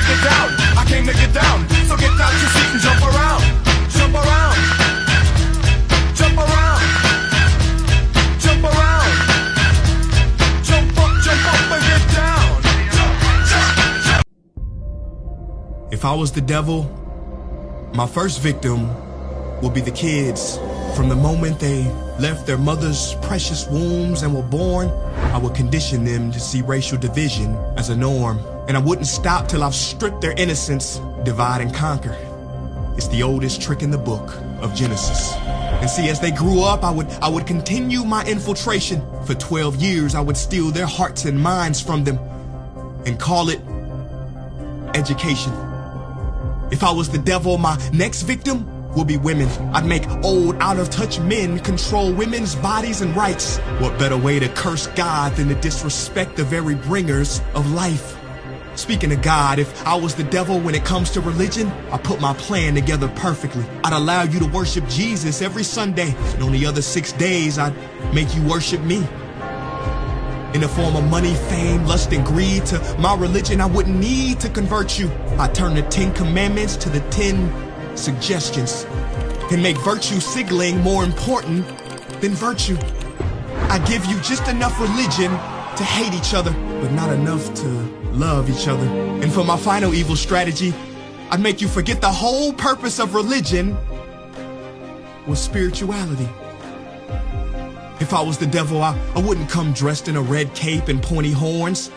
get down. I came to get down. So get out your seat and jump around. Jump around. Jump around. Jump around. Jump up and get down. If I was the devil, my first victim would be the kids. From the moment they left their mother's precious wombs and were born, I would condition them to see racial division as a norm. And I wouldn't stop till I've stripped their innocence, divide and conquer. It's the oldest trick in the book of Genesis. And see, as they grew up, I would continue my infiltration. For 12 years, I would steal their hearts and minds from them and call it education. If I was the devil, my next victim will be women. I'd make old, out-of-touch men control women's bodies and rights. What better way to curse God than to disrespect the very bringers of life? Speaking of God, if I was the devil when it comes to religion, I put my plan together perfectly. I'd allow you to worship Jesus every Sunday, and on the other 6 days, I'd make you worship me. In the form of money, fame, lust, and greed, to my religion, I wouldn't need to convert you. I'd turn the 10 commandments to the 10 suggestions and make virtue signaling more important than virtue. I give you just enough religion to hate each other, but not enough to love each other. And for my final evil strategy, I'd make you forget the whole purpose of religion was spirituality. If I was the devil, I wouldn't come dressed in a red cape and pointy horns.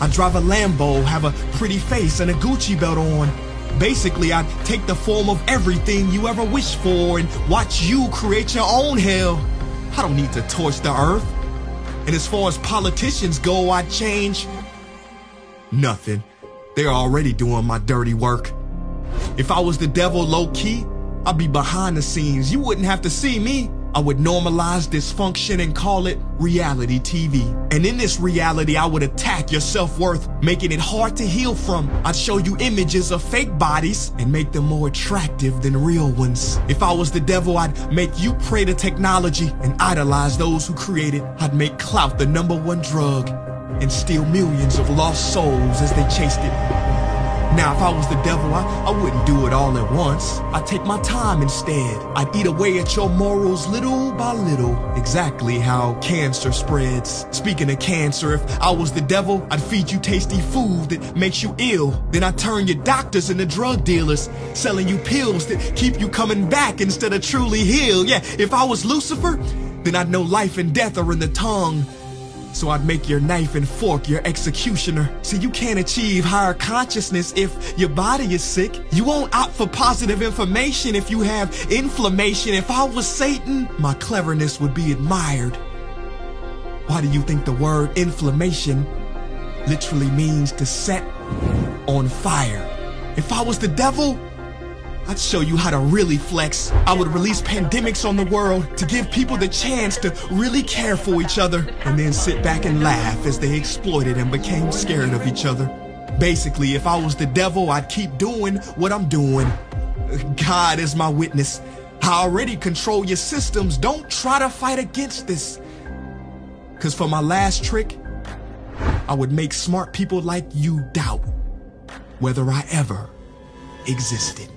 I'd drive a Lambo, have a pretty face, and a Gucci belt on. Basically, I'd take the form of everything you ever wished for and watch you create your own hell. I don't need to torch the earth. And as far as politicians go, I'd change nothing. They're already doing my dirty work. If I was the devil low-key, I'd be behind the scenes. You wouldn't have to see me. I would normalize dysfunction and call it reality TV. And in this reality, I would attack your self-worth, making it hard to heal from. I'd show you images of fake bodies and make them more attractive than real ones. If I was the devil, I'd make you pray to technology and idolize those who create it. I'd make clout the #1 drug and steal millions of lost souls as they chased it. Now, if I was the devil, I wouldn't do it all at once. I'd take my time instead. I'd eat away at your morals little by little, exactly how cancer spreads. Speaking of cancer, if I was the devil, I'd feed you tasty food that makes you ill. Then I'd turn your doctors into drug dealers, selling you pills that keep you coming back instead of truly healed. Yeah, if I was Lucifer, then I'd know life and death are in the tongue. So I'd make your knife and fork your executioner. See, you can't achieve higher consciousness if your body is sick. You won't opt for positive information if you have inflammation. If I was Satan, my cleverness would be admired. Why do you think the word inflammation literally means to set on fire? If I was the devil, I'd show you how to really flex. I would release pandemics on the world to give people the chance to really care for each other and then sit back and laugh as they exploited and became scared of each other. Basically, if I was the devil, I'd keep doing what I'm doing. God is my witness. I already control your systems. Don't try to fight against this. 'Cause for my last trick, I would make smart people like you doubt whether I ever existed.